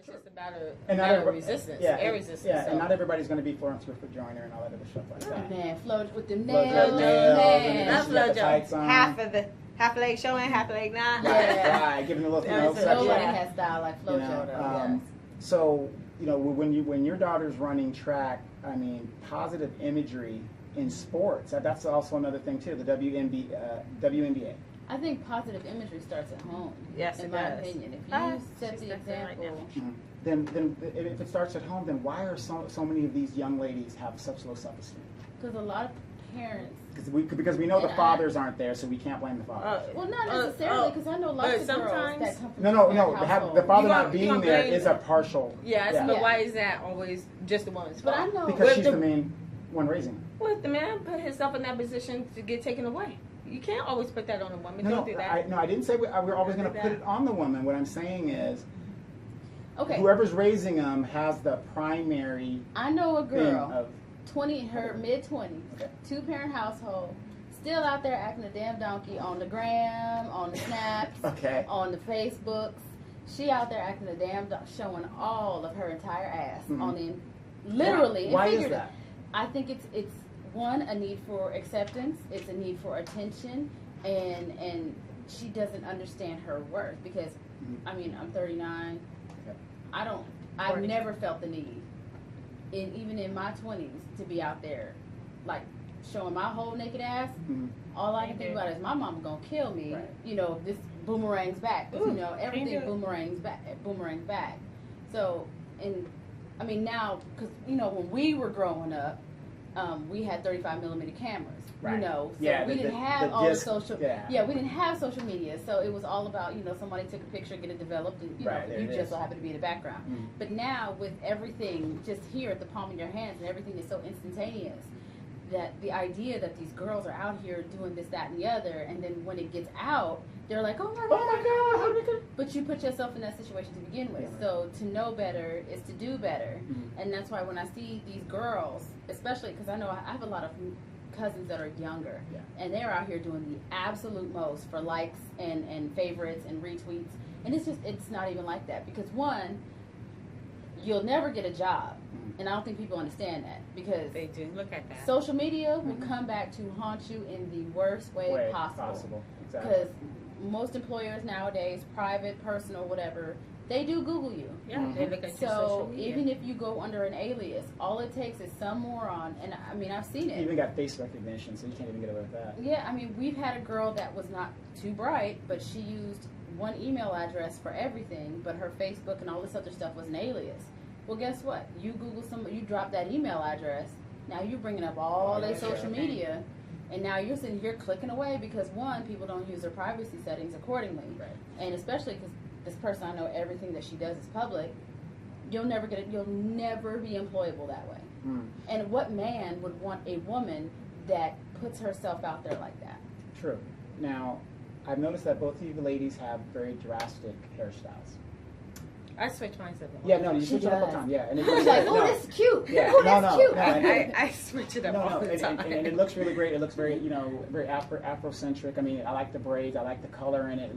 it's just about a resistance, air resistance. Yeah, so. and not everybody's going to be Florence Griffith Joyner and all that other stuff like that. Man, float with the Nails, nails, man. Not got the FloJo. tights on. Half leg showing, half leg not. Yeah. Right, giving a little, Nobody section. has style like FloJo, though. Yes. So, when your daughter's running track, I mean, positive imagery in sports, that's also another thing too, the WNBA. I think positive imagery starts at home. Yes, in it my does. opinion. If you set the example, Then if it starts at home, then why are so many of these young ladies have such low self-esteem? because a lot of parents. Because we know the fathers aren't there, so we can't blame the fathers. Well, not necessarily, because I know lots of girls that come from The father not being there is a partial. Yes, but why is that always just the woman's fault? But I know because she's the main one raising them. Well, if the man put himself in that position to get taken away, you can't always put that on a woman. Don't do that. I didn't say we're always going to put it on the woman. What I'm saying is, whoever's raising them has the primary. I know a girl, of, her mid-20s, two-parent household, still out there acting a damn donkey on the gram, on the snaps, on the Facebooks. She out there acting a damn showing all of her entire ass on the literally. Why is that? I think it's one, a need for acceptance. It's a need for attention, and she doesn't understand her worth because, I mean, I'm 39. I've never felt the need, even in my 20s, to be out there, like showing my whole naked ass. All I can think about is my mama gonna kill me. Right. If this boomerangs back. Everything boomerangs back. So, and I mean now, because when we were growing up, we had 35mm cameras. Right. So we didn't have all the social. Yeah, we didn't have social media, so it was all about somebody took a picture, get it developed, and you just so happen to be in the background. But now with everything just here at the palm of your hands and everything is so instantaneous, that the idea that these girls are out here doing this, that, and the other, and then when it gets out, they're like, oh my God. But you put yourself in that situation to begin with. So to know better is to do better. And that's why when I see these girls, especially because I know I have a lot of cousins that are younger, and they're out here doing the absolute most for likes and favorites and retweets. And it's not even like that, because one, you'll never get a job. And I don't think people understand that, because they do. Look at that. Social media will come back to haunt you in the worst way possible. Exactly. Because most employers nowadays, private, personal, whatever, they do Google you. Yeah, they look at your social media. Even if you go under an alias, all it takes is some moron, and I mean, I've seen it. You even got face recognition, so you can't even get away with that. Yeah, I mean, we've had a girl that was not too bright, but she used one email address for everything, but her Facebook and all this other stuff was an alias. Well, guess what? You Google you drop that email address, now you're bringing up all their social media, and now you're sitting here clicking away because, one, people don't use their privacy settings accordingly. Right. And especially because this person, I know everything that she does is public, you'll never be employable that way. And what man would want a woman that puts herself out there like that? True. Now, I've noticed that both of you ladies have very drastic hairstyles. I switch mine up. Yeah, no, you switch it up all the time. Yeah, and it's like, oh, this is cute. Yeah, oh, that's cute. I switch it up all the time. And it looks really great. It looks very, very Afrocentric. I mean, I like the braids. I like the color in it. It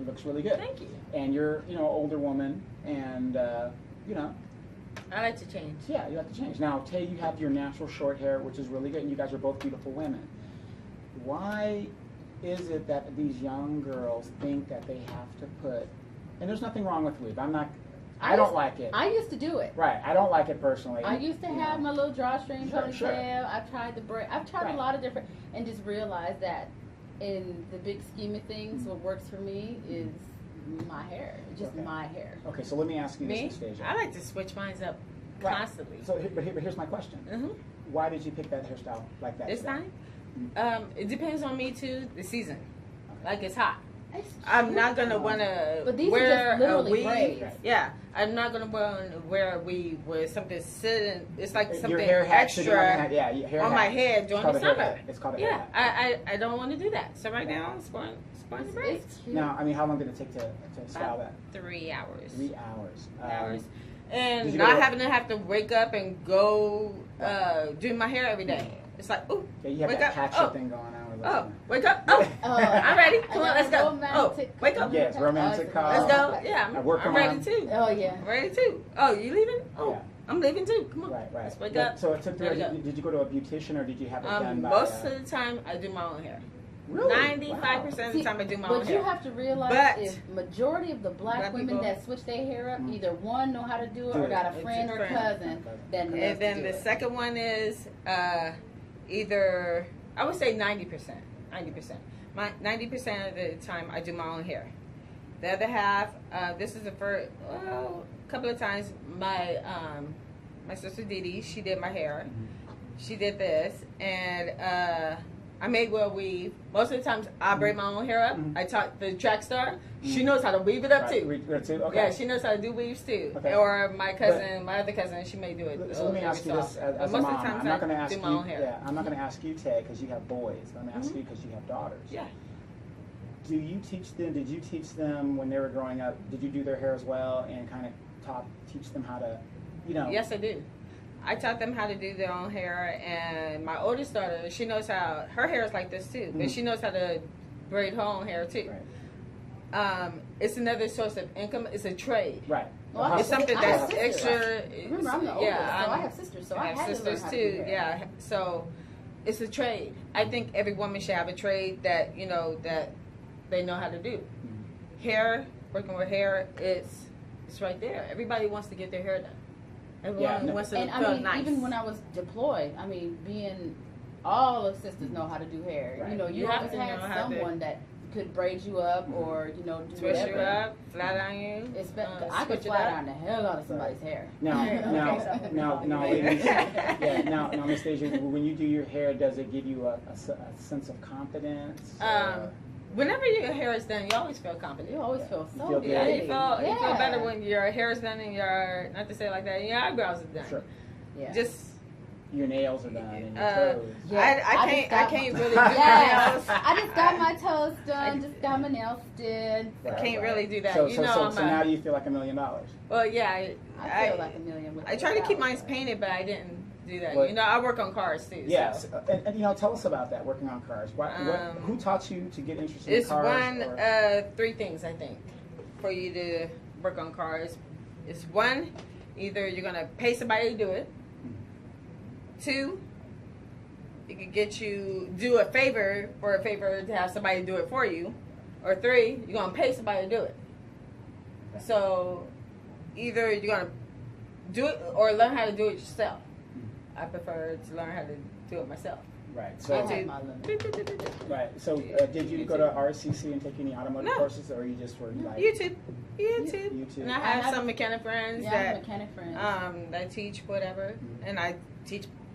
looks really good. Thank you. And you're, older woman, and I like to change. Yeah, you like to change. Now, Tae, you have your natural short hair, which is really good, and you guys are both beautiful women. Why is it that these young girls think that they have to put? And there's nothing wrong with weave. I don't like it. I used to do it. Right. I don't like it personally. I used to have my little drawstring ponytail. Sure. I've tried the braid. I've tried a lot of different, and just realized that in the big scheme of things, what works for me is my hair. Just my hair. Okay, so let me ask you this, Anastasia. I like to switch mine up constantly. So, but here's my question. Why did you pick that hairstyle like that? This time? It depends on me too. The season. Like it's hot. I'm not gonna want to wear a weave. Braids. Yeah, I'm not gonna want to wear a weave with something sitting. It's like something extra on my head during the summer. It's called a hair hat. I don't want to do that. So right now, I'm sporting the braids. Now, I mean, how long did it take to style that? 3 hours. 3 hours. And not having to have to wake up and go do my hair every day. It's like, ooh, you have wake that up. catch-up thing going on. Oh, wake up. Oh, I'm ready. Come on, let's go. Oh, wake up. Yes, romantic call. Let's go. Yeah, I'm ready too. Oh, yeah. I'm ready too. Oh, you leaving? Oh, yeah. I'm leaving too. Come on. Right. Let's wake up. So it took did you go to a beautician or did you have it done by... Most of the time, I do my own hair. Really? 95% of the time I do my own hair. But you have to realize if majority of the black women that switch their hair up, either one know how to do it or got a friend or cousin that knows to do it. And then the second one is either, I would say 90%. 90% of the time I do my own hair. The other half, this is the first, couple of times, my sister Didi, she did my hair. She did this, and I made well weave. Most of the times I braid my own hair up. I taught the track star. She knows how to weave it up too. Okay. Yeah, she knows how to do weaves too. Okay. Or my cousin, my other cousin, she may do it. So let me ask you this as a mom. I'm not going to ask you. Yeah, I'm not going to ask you, Tae, because you have boys. I'm going to ask you because you have daughters. Yeah. Do you teach them? Did you teach them when they were growing up? Did you do their hair as well and kind of teach them how to, Yes, I do. I taught them how to do their own hair, and my oldest daughter, she knows how, her hair is like this too, but she knows how to braid her own hair too. Right. It's another source of income. It's a trade. Right. Well, it's something that's extra. Remember, I'm the oldest, so I have sisters, so I have sisters too. Yeah, so it's a trade. I think every woman should have a trade that that they know how to do. Hair, working with hair, it's right there. Everybody wants to get their hair done. Everyone wants to feel nice. Even when I was deployed, being all of sisters know how to do hair. Right. You always had someone that could braid you up or do twist whatever. You up, flat iron you. I could flat iron the hell out of somebody's hair. Now, ladies. Now, Miss Deja, when you do your hair, does it give you a sense of confidence? Whenever your hair is done, you always feel confident. You always feel so good. Yeah, you feel better when your hair is done and your, not to say it like that, your eyebrows are done. Sure. Yeah. Just your nails are done and your toes. I can't really do my nails. I just got my toes done, just got my nails did. I can't really do that. So now you feel like $1 million. Well, yeah. I feel like $1 million. I tried to keep mine painted, but I didn't do that. Well, I work on cars too. Yes, so. And tell us about that, working on cars. Who taught you to get interested in cars? It's three things I think for you to work on cars. It's one, either you're gonna pay somebody to do it. Two, it could get you do a favor to have somebody do it for you. Or three, you're gonna pay somebody to do it. So either you're gonna do it or learn how to do it yourself. I prefer to learn how to do it myself. Right. So I have my limit. Right. So did you go to RCC and take any automotive courses, or you just were like YouTube? YouTube. And I have some mechanic friends that teach whatever, and I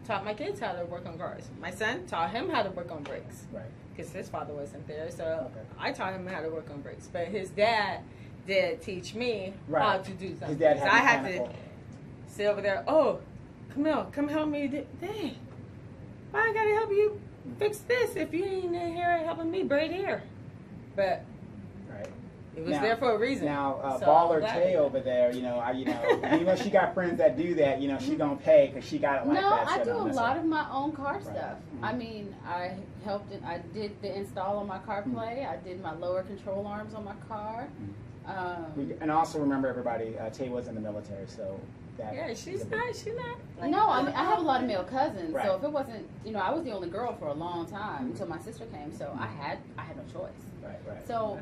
taught my kids how to work on cars. My son taught him how to work on brakes. Right. Because his father wasn't there, so I taught him how to work on brakes. But his dad did teach me how to do something. His dad had so I had to sit over there. Oh, come help me. Dang, why I gotta help you fix this if you ain't in here helping me braid hair? But it was there for a reason. Now, baller Tae over there, even though she got friends that do that, she gonna pay because she got it like that. No, I do a lot of my own car stuff. I did the install on my CarPlay. I did my lower control arms on my car. And also remember, everybody, Tae was in the military, so. She's not. No, I have a lot of male cousins, so if it wasn't, I was the only girl for a long time until my sister came, so I had no choice. Right. So,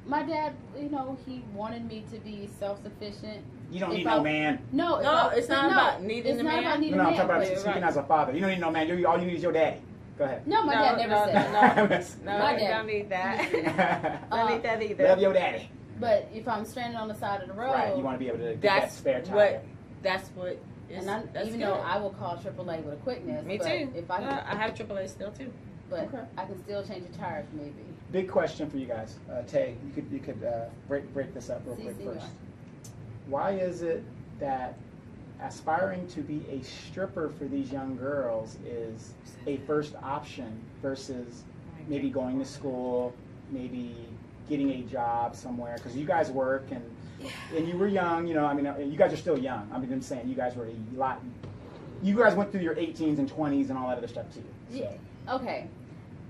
my dad, he wanted me to be self-sufficient. You don't need no man. No, it's not about needing a man. I'm talking about speaking as a father. You don't need no man. All you need is your daddy. Go ahead. No, my dad never said. No, my dad don't need that. Don't need that either. Love your daddy. But if I'm standing on the side of the road, you want to be able to get that spare time. That's what. Even though I will call AAA with a quickness. Me too. If I have AAA still too. But I can still change a tire if maybe. Big question for you guys, Tae. You could break this up real quick first. Why is it that aspiring to be a stripper for these young girls is a first option versus maybe going to school, maybe getting a job somewhere? Because you guys work and you were young, you guys are still young. I'm saying you guys were a lot. You guys went through your 18s and 20s and all that other stuff too. So. Yeah. Okay.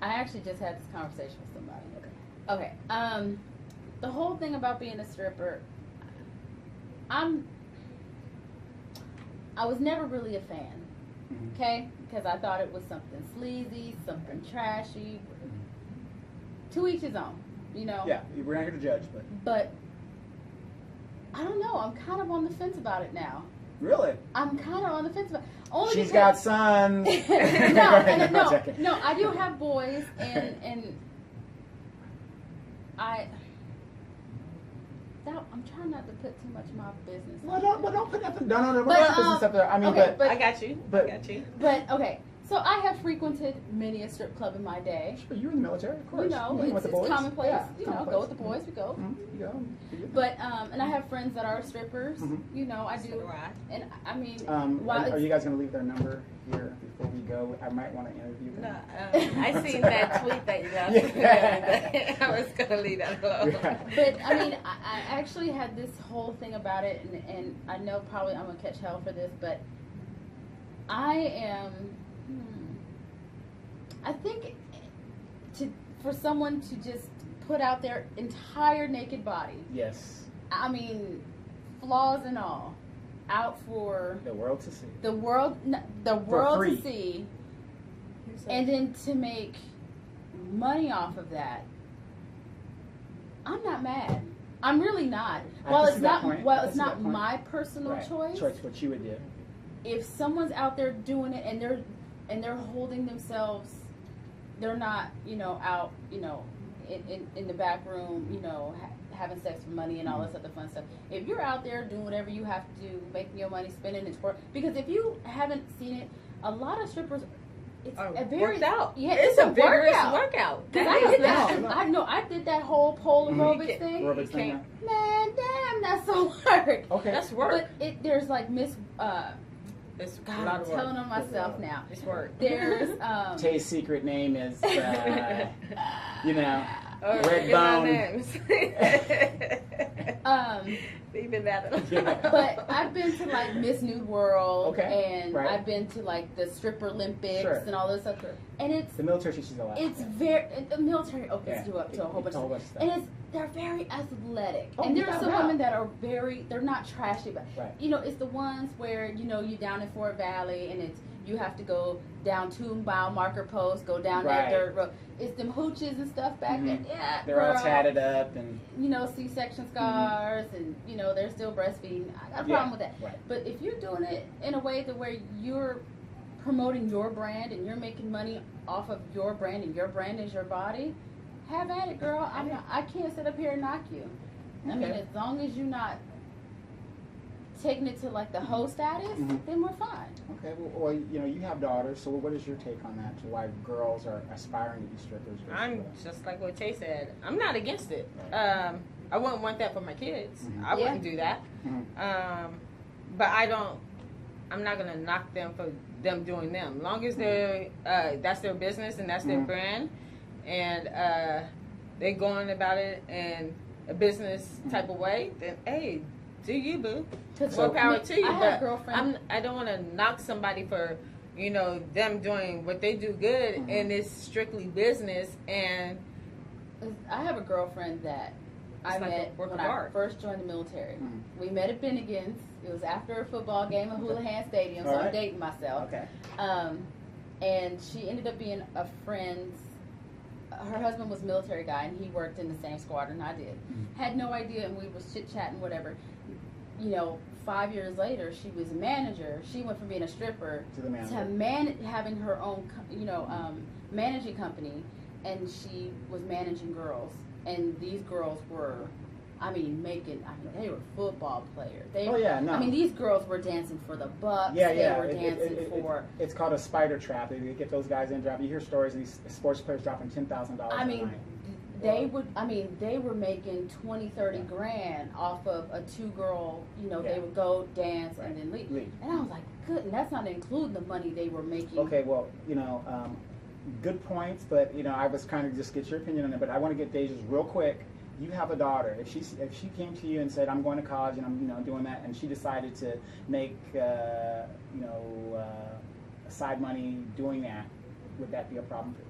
I actually just had this conversation with somebody. Okay. The whole thing about being a stripper, I was never really a fan. Okay? Because I thought it was something sleazy, something trashy. To each his own, you know? Yeah, we're not here to judge, But, I don't know. I'm kind of on the fence about it now. Really? I'm kind of on the fence about it. Only She's got sons. no, I do have boys, and I'm trying not to put too much of my business. Well, don't put nothing. No, business up there. I mean, okay, I got you. But okay, so I have frequented many a strip club in my day. Sure, you were in the military, of course. You know, it's commonplace. Yeah, you know, go with the boys. We go. You go. But and I have friends that are strippers. You know, I do. And I mean, are you guys going to leave their number here before we go? I might want to interview them. No, I seen that tweet that you got. I was going to leave that alone. Yeah. But I mean, I actually had this whole thing about it, and I know probably I'm going to catch hell for this, but I am. I think for someone to just put out their entire naked body. Yes. I mean, flaws and all, out for the world to see. The world to see, and then to make money off of that. I'm not mad. I'm really not. Well, it's not. Well, it's not my personal choice. What you would do. If someone's out there doing it and they're holding themselves, they're not, you know, out, you know, in the back room, you know, having sex for money and all this other fun stuff. If you're out there doing whatever you have to do, making your money, spending it for, because if you haven't seen it, a lot of strippers, it's a very worked out. Yeah, it's a vigorous workout. I did that whole pole aerobics thing. Aerobics thing. Man, damn, that's so work. Okay, that's work. But there's like It's God, I'm telling on myself now. It's work. There's Tae's secret name is you know, Red Bone. Even that. But I've been to like Miss Nude World, and right. I've been to like the Stripper Olympics and all this stuff. And it's the military teaches a lot. It's the military opens you up to a whole bunch of stuff. And they're very athletic. And there are some women that are they're not trashy, but you know, it's the ones where, you know, you're down in Fort Valley and you have to go down 2 mile marker posts, go down that dirt road. It's them hooches and stuff back there. Yeah, they're all tatted up and, you know, C-section scars and, you know, they're still breastfeeding. I got a problem with that. Right. But if you're doing it in a way that where you're promoting your brand and you're making money off of your brand and your brand is your body, have at it, girl. I can't sit up here and knock you. I mean, as long as you're not taking it to like the hoe status, then we're fine. Okay, well, you know, you have daughters, so what is your take on that? To why girls are aspiring to be strippers? I'm just like what Tae said. I'm not against it. I wouldn't want that for my kids. I wouldn't do that. But I'm not gonna knock them for them doing them. Long as they're that's their business and that's their brand, and they're going about it in a business type of way, then hey, do you, boo? More power to you. But I don't want to knock somebody for, you know, them doing what they do good and it's strictly business. And I have a girlfriend that I met when I first joined the military. We met at Bennigan's. It was after a football game at Houlihan Stadium, so I'm dating myself. And she ended up being a friend's. Her husband was a military guy, and he worked in the same squadron I did. Had no idea, and we was chit-chatting, whatever. You know, 5 years later, she was a manager. She went from being a stripper to having her own, you know, managing company, and she was managing girls. And these girls were, they were football players. I mean, these girls were dancing for the Bucks. They were dancing for. It's called a spider trap. They get those guys in, drop. You hear stories of these sports players dropping $10,000 a night. They were making 20, 30 grand off of a 2-girl, you know, they would go dance and then leave. And I was like, good, and that's not including the money they were making. Okay, well, you know, good points, but, you know, I was kind of just get your opinion on it, but I want to get Deja's real quick. You have a daughter. If she came to you and said, I'm going to college and I'm, you know, doing that, and she decided to make, you know, side money doing that, would that be a problem for you?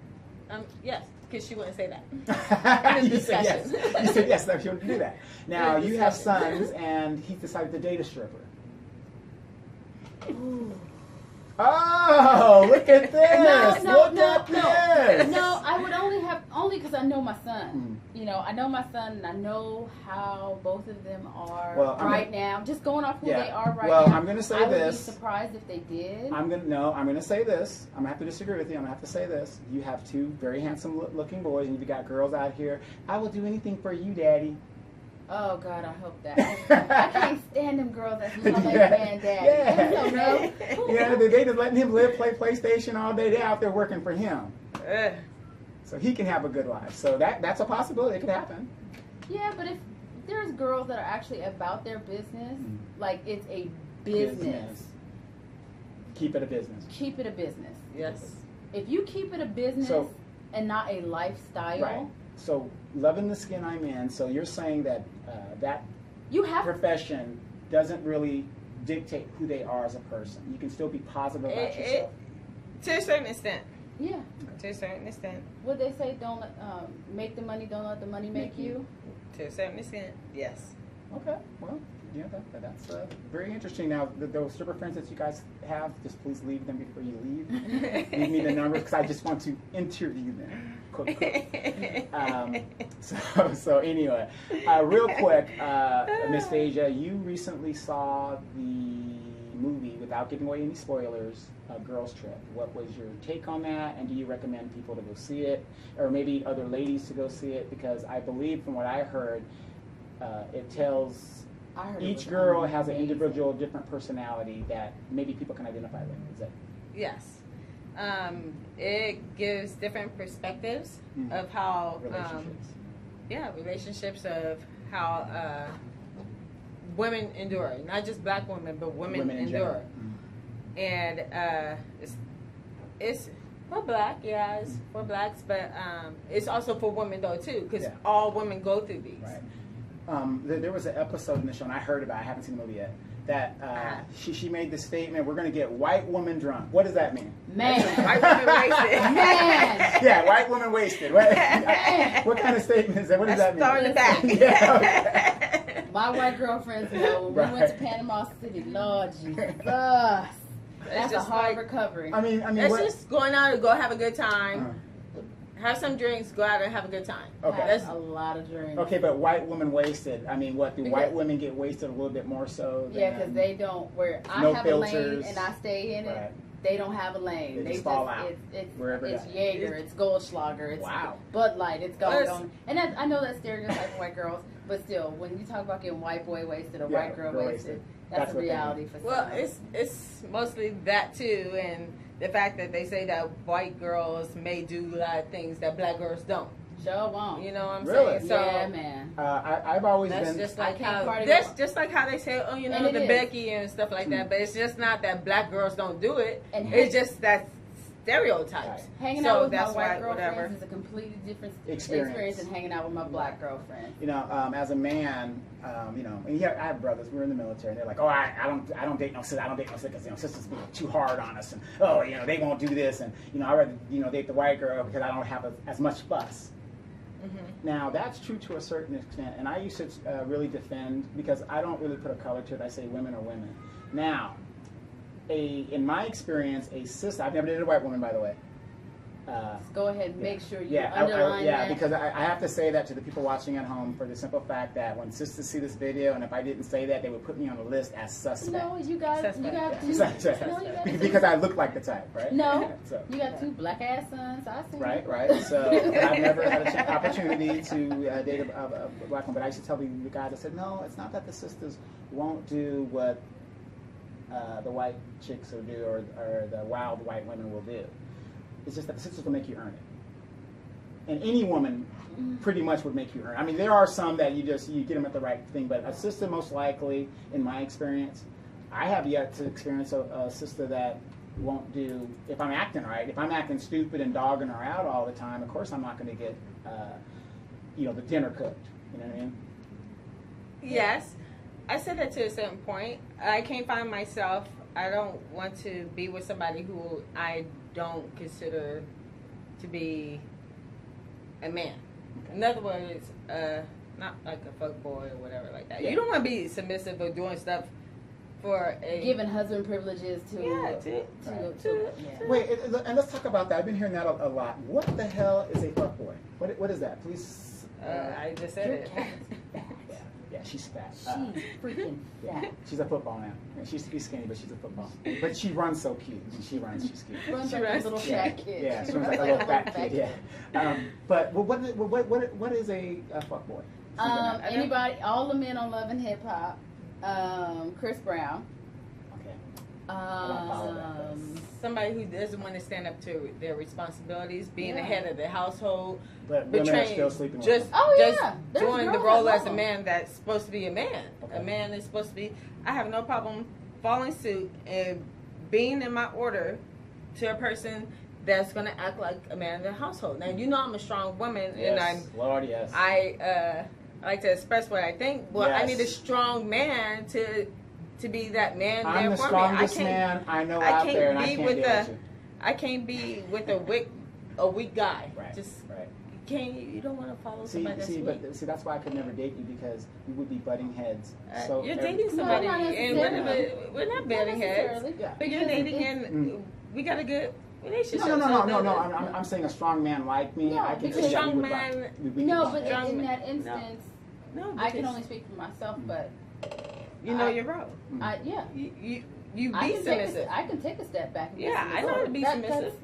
Yes, because she wouldn't say that. You said yes. You said yes, that she wouldn't do that. Now, you have sons, and he decided to date a stripper. Ooh. Oh, look at this! Look at this! No, I would only because I know my son. You know, I know my son, and I know how both of them are now. Just going off who they are right now. Well, I'm going to say this. I would be surprised if they did. I'm going to say this. I'm going to have to disagree with you. I'm going to have to say this. You have two very handsome looking boys, and you've got girls out here. I will do anything for you, Daddy. Oh God, I hope that. I can't stand them girls that look like man daddy. Yeah, they just letting him live, play PlayStation all day. They're out there working for him, so he can have a good life. So that's a possibility. It could happen. Yeah, but if there's girls that are actually about their business, like it's a business. Keep it a business. Keep it a business. Yes. If you keep it a business and not a lifestyle. Right. So, loving the skin I'm in. So you're saying that that profession doesn't really dictate who they are as a person. You can still be positive about yourself. To a certain extent. Yeah. To a certain extent. What they say, don't make the money, don't let the money make you. To a certain extent, yes. Okay. Well, yeah, that's very interesting. Now, those stripper friends that you guys have, just please leave them before you leave. Leave me the numbers because I just want to interview them. So anyway, real quick, Miss Deja, you recently saw the movie, without giving away any spoilers, Girls Trip. What was your take on that, and do you recommend people to go see it, or maybe other ladies to go see it? Because I believe, from what I heard, it tells each girl has an individual, different personality that maybe people can identify with. Is that? Yes. It gives different perspectives of how relationships of how women endure, not just black women, but women endure. And it's for black, it's for blacks, but it's also for women though too, because all women go through these. Right. There was an episode in the show, and I heard about it, I haven't seen the movie yet, that she made the statement, we're going to get white woman drunk. What does that mean? Man. White woman wasted. Man. Yeah, white woman wasted. What kind of statement is that? What does that mean? Start in the back. Okay. My white girlfriends know when we went to Panama City, Lord Jesus. That's a hard recovery. I mean, that's just going out to go have a good time. Have some drinks, go out and have a good time. Okay. That's a lot of drinks. Okay, but white women wasted. I mean, what, do white women get wasted a little bit more so than... Yeah, because they don't, where I have filters, a lane and I stay in it, they don't have a lane. They just fall out. It's Jaeger, it's Goldschlager, it's Bud Light, it's going. And I know that stereotype of white girls, but still, when you talk about getting white boy wasted or white girl wasted, that's a reality for some. Well, it's mostly that too, and the fact that they say that white girls may do a lot of things that black girls don't. Sure won't. You know what I'm saying? So, yeah, man. I've always that's been... just like just like how they say, the Becky and stuff like that. But it's just not that black girls don't do it. It's just that stereotypes. Hanging out with my white girlfriends is a completely different experience than hanging out with my black girlfriend. You know, as a man, and I have brothers. We're in the military, and they're like, "Oh, I don't date no sister. I don't date no sister because sisters being too hard on us, and they won't do this, and I rather date the white girl because I don't have as much fuss." Now, that's true to a certain extent, and I used to really defend, because I don't really put a color to it. I say women are women. Now, in my experience, a sister, I've never dated a white woman, by the way. Go ahead and make sure you underline that. Because I have to say that to the people watching at home for the simple fact that when sisters see this video, and if I didn't say that, they would put me on the list as suspect. No, you got because I look like the type, right? No, you got two black ass sons. I see. Right. So I've never had an opportunity to date a black one, but I used to tell the guys, I said, no, it's not that the sisters won't do what the white chicks will do or the wild white women will do. It's just that the sisters will make you earn it. And any woman pretty much would make you earn it. I mean, there are some that you get them at the right thing, but a sister most likely, in my experience, I have yet to experience a sister that won't do, if I'm acting right, if I'm acting stupid and dogging her out all the time, of course I'm not going to get, the dinner cooked. You know what I mean? Yes. I said that to a certain point. I can't find myself. I don't want to be with somebody who I don't consider to be a man. Okay. In other words, not like a fuck boy or whatever like that. Yeah. You don't want to be submissive or doing stuff for a giving husband privileges to Wait, and let's talk about that. I've been hearing that a lot. What the hell is a fuckboy? What is that? Please. I just said it. Yeah, she's fat. She's freaking fat. She's a football now. She used to be skinny, but she's a football. But she runs so cute. When she runs, she's cute. Runs like a little fat kid. Yeah, she runs like a little fat kid. Yeah. But what is a fuckboy? Anybody, all the men on Love and Hip Hop. Chris Brown. Okay. Somebody who doesn't want to stand up to their responsibilities, being the head of the household, but women are still sleeping with them. Just doing the role as a man that's supposed to be a man. Okay. A man is supposed to be. I have no problem following suit and being in my order to a person that's going to act like a man in the household. Now you know I'm a strong woman, yes, Lord, yes. I like to express what I think. Well, yes. I need a strong man to be that man I'm there the for me. strongest man I know out there, and I can't deal with you. I can't be with a weak guy. Right. Just you don't want to follow somebody that's weak. But that's why I could never date you, because we would be butting heads. So you're dating somebody, and we're not butting heads. Yeah. But you're dating, and we got a good relationship. No. I'm saying a strong man like me. No, I can because strong man. But in that instance, no, I can only speak for myself, but. You know your role. You be submissive. I can take a step back. And I know how to be submissive.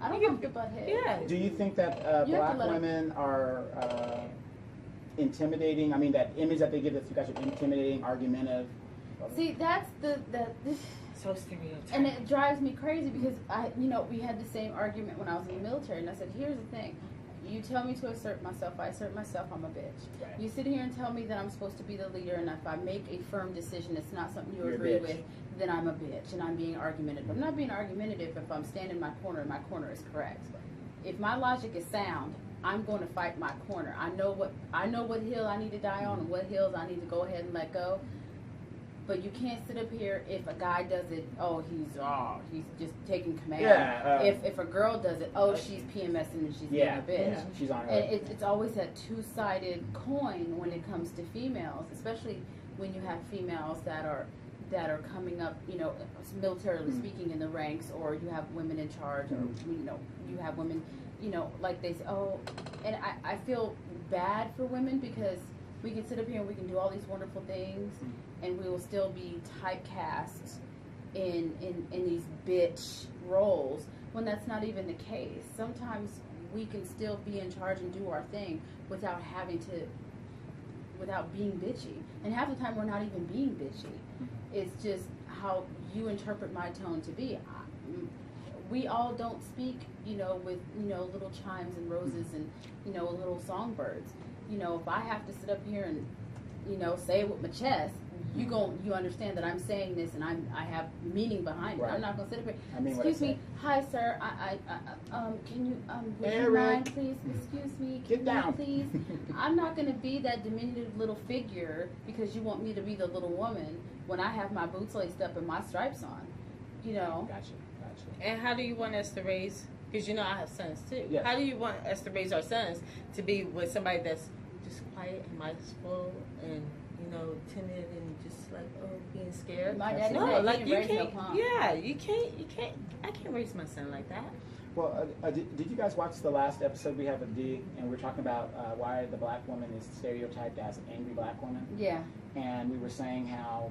I don't have to butt head. Yeah. Do you think that black women are intimidating? I mean, that image that they give us, you guys are intimidating, argumentative. See, that's so stereotypical. And it drives me crazy because we had the same argument when I was in the military, and I said, here's the thing. You tell me to assert myself, I assert myself, I'm a bitch. Right. You sit here and tell me that I'm supposed to be the leader, and if I make a firm decision, it's not something you agree with, then I'm a bitch, and I'm being argumentative. I'm not being argumentative if I'm standing in my corner and my corner is correct. If my logic is sound, I'm going to fight my corner. I know what hill I need to die on and what hills I need to go ahead and let go. But you can't sit up here if a guy does it, he's just taking command. Yeah, if a girl does it, she's PMSing and she's being a bitch. Yeah, she's on her. And it's always that two-sided coin when it comes to females, especially when you have females that are coming up, militarily speaking in the ranks, or you have women in charge, or you have women, like they say, and I feel bad for women because we can sit up here and we can do all these wonderful things, and we will still be typecast in these bitch roles when that's not even the case. Sometimes we can still be in charge and do our thing without being bitchy. And half the time we're not even being bitchy. It's just how you interpret my tone to be. We all don't speak, with, little chimes and roses and, little songbirds. If I have to sit up here and, say it with my chest, you understand that I'm saying this and I have meaning behind it. I'm not gonna sit up here. Excuse me, hi sir. Can you would you mind please? Excuse me. Get down, please. I'm not gonna be that diminutive little figure because you want me to be the little woman when I have my boots laced up and my stripes on. Gotcha. And how do you want us to raise? Because I have sons too. Yes. How do you want us to raise our sons to be with somebody that's just quiet and mindful and timid and just like being scared? My dad you can't. I can't raise my son like that. Well, did you guys watch the last episode we have with Dee, and we're talking about why the black woman is stereotyped as an angry black woman? Yeah. And we were saying how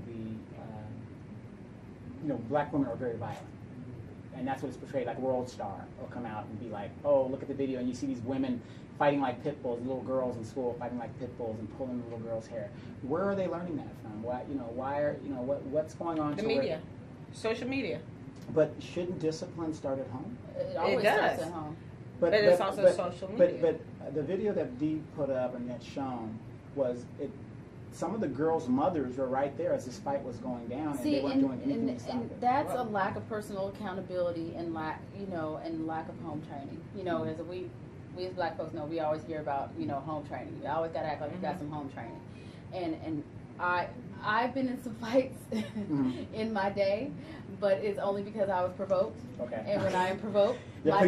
black women are very violent. And that's what it's portrayed, like World Star will come out and be like, look at the video, and you see these women fighting like pit bulls, little girls in school fighting like pit bulls and pulling little girls' hair. Where are they learning that from? What's going on? The media, social media. But shouldn't discipline start at home? It always starts at home. But it's also social media. But the video that Dee put up and that's shown was it. Some of the girls' mothers were right there as this fight was going down, and they weren't doing anything to stop it. And that's a lack of personal accountability and lack of home training. As we as black folks know, we always hear about home training. You always got to act like you got some home training, and I've been in some fights in my day, but it's only because I was provoked. Okay. And when I am provoked, my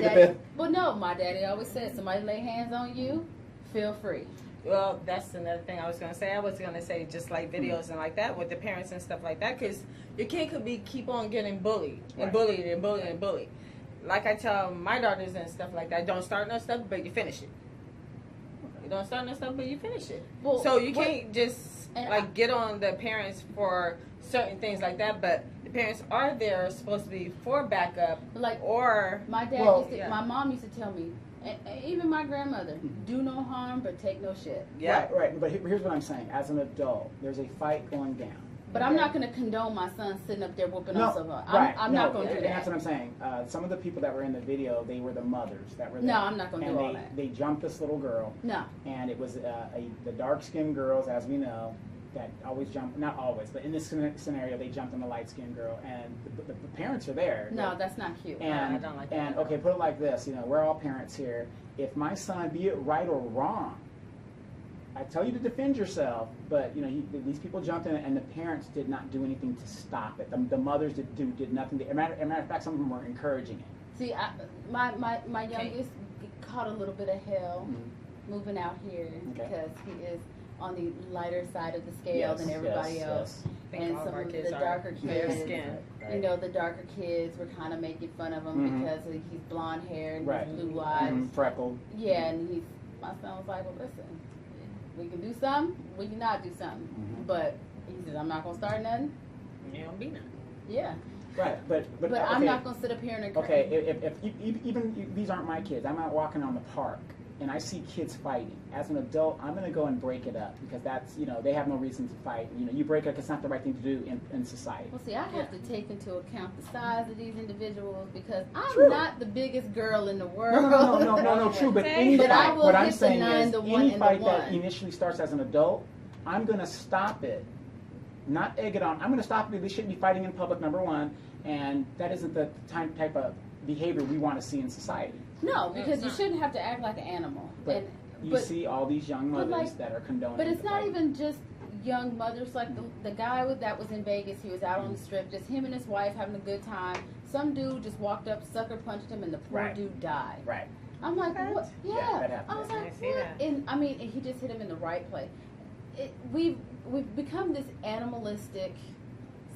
daddy always said, somebody lay hands on you, feel free. Well, that's another thing I was going to say. I was going to say just like videos and like that with the parents and stuff like that, because your kid could keep on getting bullied and bullied and bullied and bullied. Like I tell my daughters and stuff like that, don't start no stuff, but you finish it. You don't start no stuff, but you finish it. Well, so you can't just get on the parents for certain things like that, but the parents are there supposed to be for backup. Like, or my mom used to tell me, and even my grandmother, do no harm but take no shit. Yeah, right. But here's what I'm saying. As an adult, there's a fight going down. But I'm not going to condone my son sitting up there whooping on someone. I'm not going to do that. That's what I'm saying. Some of the people that were in the video, they were the mothers that were there. No, I'm not going to do all that. They jumped this little girl. No. And it was the dark-skinned girls, as we know, that always jump, not always, but in this scenario, they jumped on the light-skinned girl, and the parents are there. No, that's not cute. And, I don't like that. And, okay, put it like this, we're all parents here. If my son, be it right or wrong, I tell you to defend yourself, but, these people jumped in, and the parents did not do anything to stop it. The mothers did nothing. As a matter of fact, some of them were encouraging it. See, my youngest caught a little bit of hell moving out here because he is on the lighter side of the scale than everybody else. And some of the darker kids, the darker kids were kind of making fun of him because he's blonde hair and he's blue eyes. Freckled. Yeah, and my son was like, well, listen, we can do something, we can not do something. But he said, I'm not going to start nothing. You don't be nothing. Yeah. Right, but okay. I'm not going to sit up here and encourage. Okay, if even these aren't my kids, I'm out walking on the park, and I see kids fighting. As an adult, I'm going to go and break it up because that's, they have no reason to fight. You break it up, it's not the right thing to do in society. Well, see, I have to take into account the size of these individuals because I'm not the biggest girl in the world. No, true. But any fight, what I'm saying is, any fight that initially starts as an adult, I'm going to stop it. Not egg it on. I'm going to stop it. They shouldn't be fighting in public, number one, and that isn't the type of behavior we want to see in society. No, because you shouldn't have to act like an animal. But you see all these young mothers that are condoning. But it's not even just young mothers. Like the guy that was in Vegas, he was out on the strip, just him and his wife having a good time. Some dude just walked up, sucker punched him, and the poor dude died. Right. I'm like, what? Yeah, that happened. I was like, what? And I mean, he just hit him in the right place. We've become this animalistic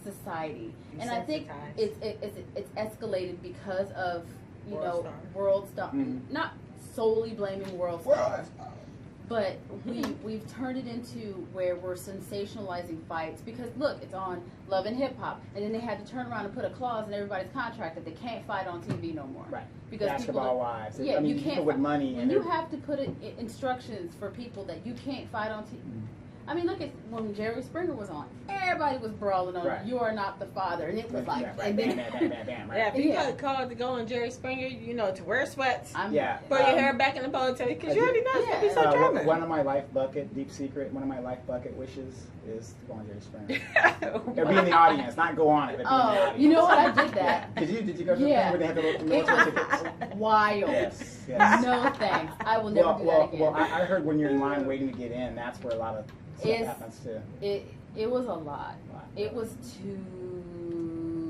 society, and I think it's escalated because of world stuff. Not solely blaming world stars, but we've turned it into where we're sensationalizing fights because look, it's on Love and Hip Hop, and then they had to turn around and put a clause in everybody's contract that they can't fight on TV no more. Right. Because basketball wives. Yeah, you can't people with money. And you have to put instructions for people that you can't fight on TV. I mean, look at when Jerry Springer was on. Everybody was brawling on, you are not the father. And it was like, bam. Yeah, if you got called to go on Jerry Springer, to wear sweats, put your hair back in the ponytail, because you already know it's going to be so drama. One of my life bucket, deep secret, one of my life bucket wishes is to go on Jerry Springer. Or be in the audience, not go on it, but be in the audience. You know what? I did that. Did you go to the thing where they had the military tickets? Wild. Yes. No thanks. I will never do that again. Well, I heard when you're in line waiting to get in, that's where a lot of stuff happens too. It was a lot. It was too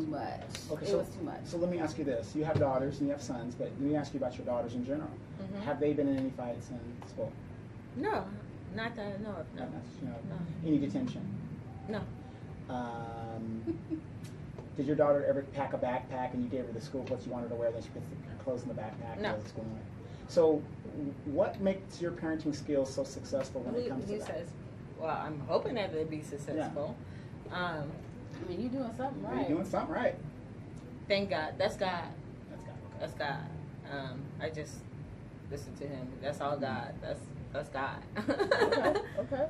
much. Okay, it was too much. So let me ask you this. You have daughters and you have sons, but let me ask you about your daughters in general. Have they been in any fights in school? No. Not that I know of, no. No. Any detention? No. Did your daughter ever pack a backpack and you gave her the school clothes you wanted to wear, then she puts the clothes in the backpack? No. To school? So what makes your parenting skills so successful when it comes to that? Well, I'm hoping that it'll be successful. I mean, you're doing something right. You're doing something right. Thank God. That's God. That's God. That's God. I just listen to Him. That's all God. That's God. Okay.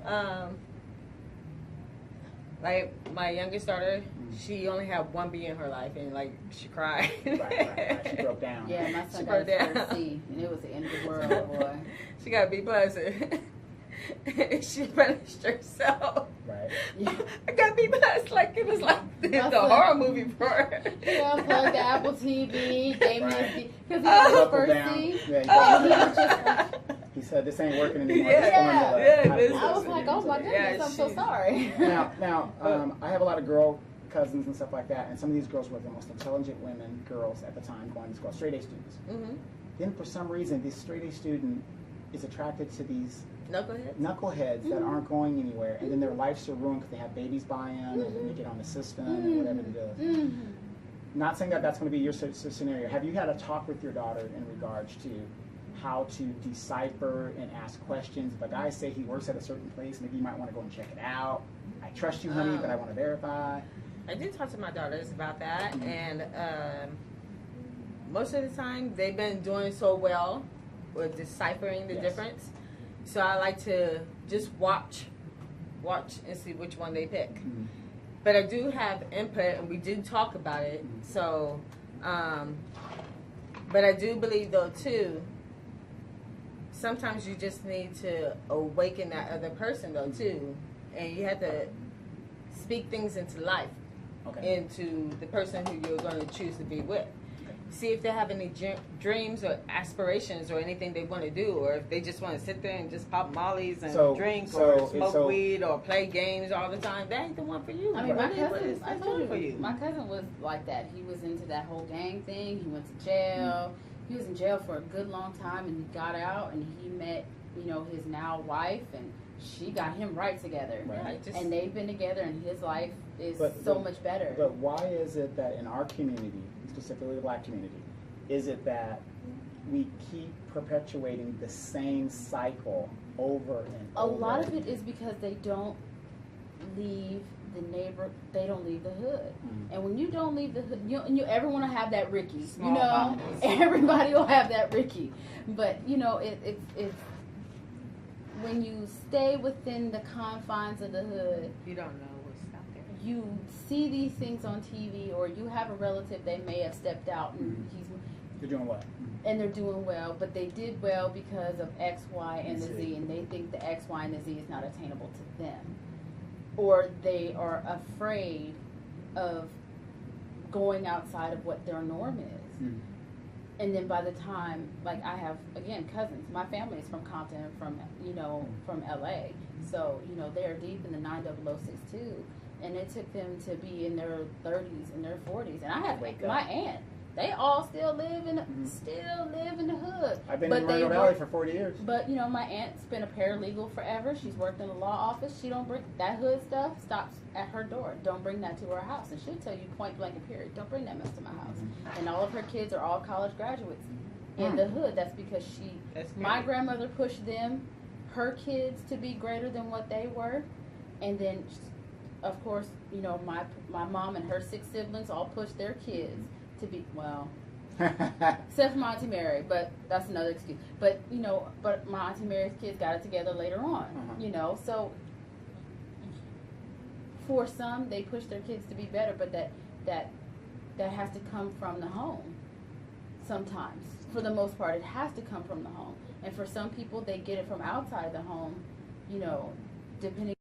Like my youngest daughter, she only had one B in her life, and she cried. Right. She broke down. Yeah, my son got a C, and it was the end of the world, boy. She got a B plus. She punished herself. Right. Yeah. I got B plus, like it was like the horror movie for her. Yeah, plugged the Apple TV, gave me a C, because he was the first C. Yeah, he was just He said, "This ain't working anymore." I was like, "Oh my goodness, I'm so sorry." Now, I have a lot of girl cousins and stuff like that, and some of these girls were the most intelligent women, girls at the time, going to school, straight A students. Mm-hmm. Then, for some reason, this straight A student is attracted to these knuckleheads that aren't going anywhere, and then their lives are ruined because they have babies by them, and they get on the system, and whatever it is. Not saying that that's going to be your scenario. Have you had a talk with your daughter in regards to how to decipher and ask questions? If a guy say he works at a certain place, maybe you might want to go and check it out. I trust you, honey, but I want to verify. I did talk to my daughters about that, and most of the time they've been doing so well with deciphering the difference. So I like to just watch and see which one they pick. But I do have input, and we do talk about it. So, but I do believe, though, too, sometimes you just need to awaken that other person, though, too. And you have to speak things into life, into the person who you're going to choose to be with. See if they have any dreams or aspirations or anything they want to do, or if they just want to sit there and just pop mollies and drink or smoke weed or play games all the time. That ain't the one for you. I mean, my cousin was like that. He was into that whole gang thing. He went to jail. He was in jail for a good long time, and he got out, and he met, his now wife, and she got him right together. And they've been together, and his life is so much better. But why is it that in our community, specifically the black community, is it that we keep perpetuating the same cycle over and over? A lot of it is because they don't leave they don't leave the hood. And when you don't leave the hood, everyone will have that Ricky. Everybody will have that Ricky. But it's when you stay within the confines of the hood, you don't know what's out there. You see these things on TV, or you have a relative, they may have stepped out and they're doing well. And they're doing well, but they did well because of X, Y, and the Z, and they think the X, Y, and the Z is not attainable to them. Or they are afraid of going outside of what their norm is. And then by the time, like I have, again, cousins. My family is from Compton, from LA. So, they're deep in the 90062. And it took them to be in their 30s and their 40s. And I have my aunt. They all still live in the hood. I've been in Moreno Valley for 40 years. But my aunt's been a paralegal forever. She's worked in a law office. She don't bring that hood stuff. Stops at her door. Don't bring that to her house. And she'll tell you point blank and period. Don't bring that mess to my house. And all of her kids are all college graduates in the hood. That's because my grandmother pushed her kids to be greater than what they were, and then, of course, my mom and her 6 siblings all pushed their kids to be, except for my Auntie Mary, but that's another excuse. But but my Auntie Mary's kids got it together later on. So for some they push their kids to be better, but that has to come from the home. Sometimes, for the most part, it has to come from the home, and for some people they get it from outside the home. Depending.